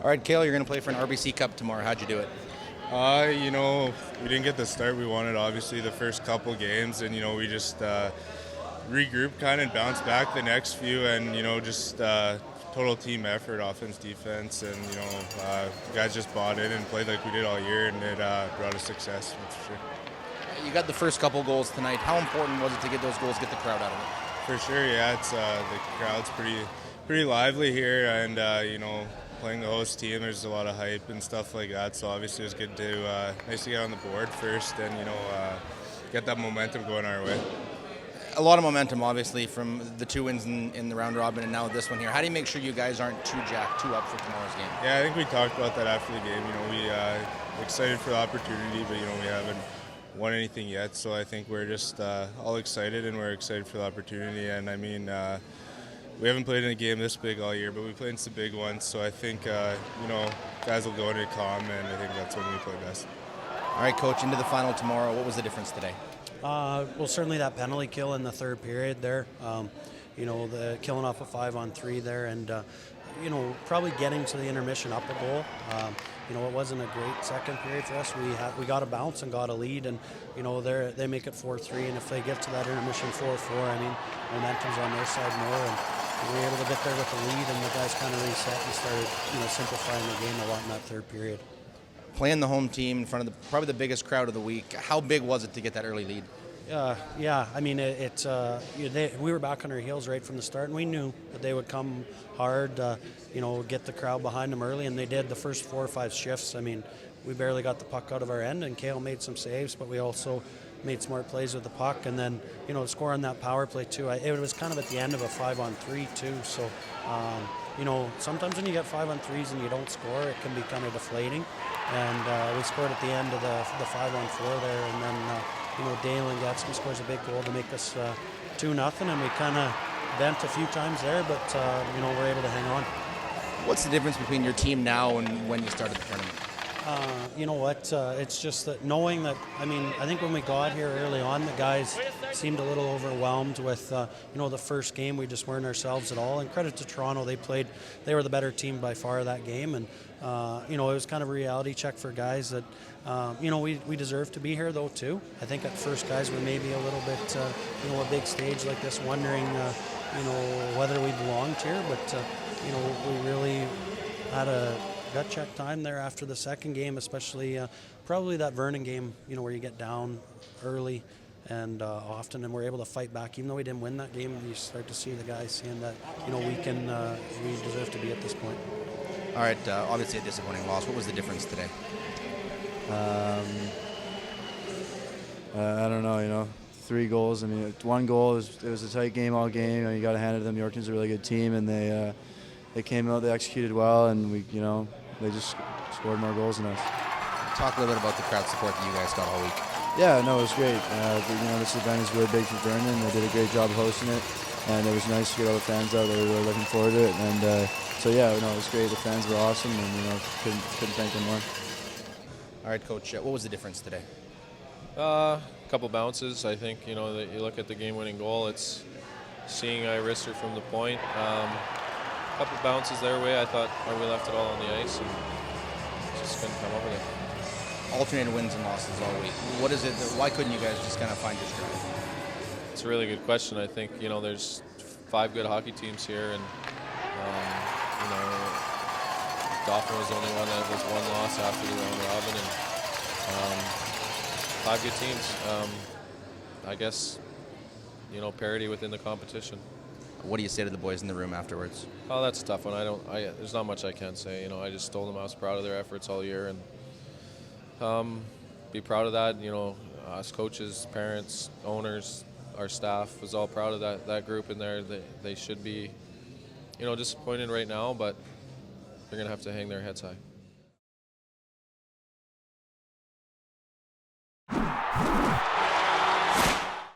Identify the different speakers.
Speaker 1: All right, Kale, you're going to play for an RBC Cup tomorrow. How'd you do it?
Speaker 2: We didn't get the start we wanted, obviously, the first couple games, and, we just regrouped kind of and bounced back the next few, and, just total team effort, offense, defense, and, guys just bought in and played like we did all year, and it brought us success, that's for sure.
Speaker 1: You got the first couple goals tonight. How important was it to get those goals, get the crowd out of it?
Speaker 2: For sure, yeah, it's the crowd's pretty lively here, and, playing the host team, there's a lot of hype and stuff like that, so obviously it was good to, nice to get on the board first and, get that momentum going our way.
Speaker 1: A lot of momentum, obviously, from the two wins in the round robin and now this one here. How do you make sure you guys aren't too up for tomorrow's game?
Speaker 2: Yeah, I think we talked about that after the game. We excited for the opportunity, but, we haven't won anything yet, so I think we're just all excited, and we're excited for the opportunity, and I mean, we haven't played in a game this big all year, but we played in some big ones, so I think, guys will go into calm, and I think that's when we play best.
Speaker 1: All right, Coach, into the final tomorrow. What was the difference today?
Speaker 3: Well, certainly that penalty kill in the third period there. The killing off a 5-on-3 there, and, probably getting to the intermission up a goal. It wasn't a great second period for us. We got a bounce and got a lead, and they make it 4-3, and if they get to that intermission 4-4, I mean, momentum's on their side more, and we were able to get there with the lead, and the guys kind of reset and started simplifying the game a lot in that third period.
Speaker 1: Playing the home team in front of probably the biggest crowd of the week, how big was it to get that early lead?
Speaker 3: Yeah, I mean, we were back on our heels right from the start, and we knew that they would come hard, get the crowd behind them early, and they did the first 4 or 5 shifts. I mean, we barely got the puck out of our end, and Kale made some saves, but we also made smart plays with the puck, and then, score on that power play too. It was kind of at the end of a 5-on-3 too, so, sometimes when you get 5-on-3s and you don't score, it can be kind of deflating, and we scored at the end of the 5-on-4 there, and then, Dale and Gatzke scores a big goal to make us 2-0, and we kind of bent a few times there, but, we're able to hang on.
Speaker 1: What's the difference between your team now and when you started the tournament?
Speaker 3: It's just that knowing that, I mean, I think when we got here early on, the guys seemed a little overwhelmed with, the first game. We just weren't ourselves at all. And credit to Toronto, they were the better team by far that game. And, it was kind of a reality check for guys that, we deserve to be here though too. I think at first guys were maybe a little bit, a big stage like this, wondering, whether we belonged here. But, we really had a gut check time there after the second game, especially probably that Vernon game, where you get down early and often, and we're able to fight back. Even though we didn't win that game, you start to see the guys saying that, we deserve to be at this point.
Speaker 1: All right, obviously a disappointing loss. What was the difference today?
Speaker 4: I don't know, 3 goals. I mean, 1 goal, it was a tight game all game. You got to hand it to them. Yorkton's a really good team, and they came out, they executed well, and they just scored more goals than us.
Speaker 1: Talk a little bit about the crowd support that you guys got all week.
Speaker 4: Yeah, no, it was great. This event is really big for Vernon. They did a great job of hosting it, and it was nice to get all the fans out. They were really looking forward to it, and it was great. The fans were awesome, and couldn't thank them more.
Speaker 1: All right, Coach, what was the difference today?
Speaker 5: A couple bounces. I think, that you look at the game-winning goal, it's seeing I wrist her from the point. A couple bounces their way. I thought we left it all on the ice and just couldn't come up with it.
Speaker 1: Alternated wins and losses all week. What is it? Why couldn't you guys just kind of find your stride?
Speaker 5: It's a really good question. I think, there's 5 good hockey teams here, and, Dauphin was the only one that was 1 loss after the round robin, and 5 good teams. I guess, parity within the competition.
Speaker 1: What do you say to the boys in the room afterwards?
Speaker 5: Oh, that's a tough one. There's not much I can say. I just told them I was proud of their efforts all year, and be proud of that. Us coaches, parents, owners, our staff was all proud of that group in there. They should be, disappointed right now, but they're going to have to hang their heads high.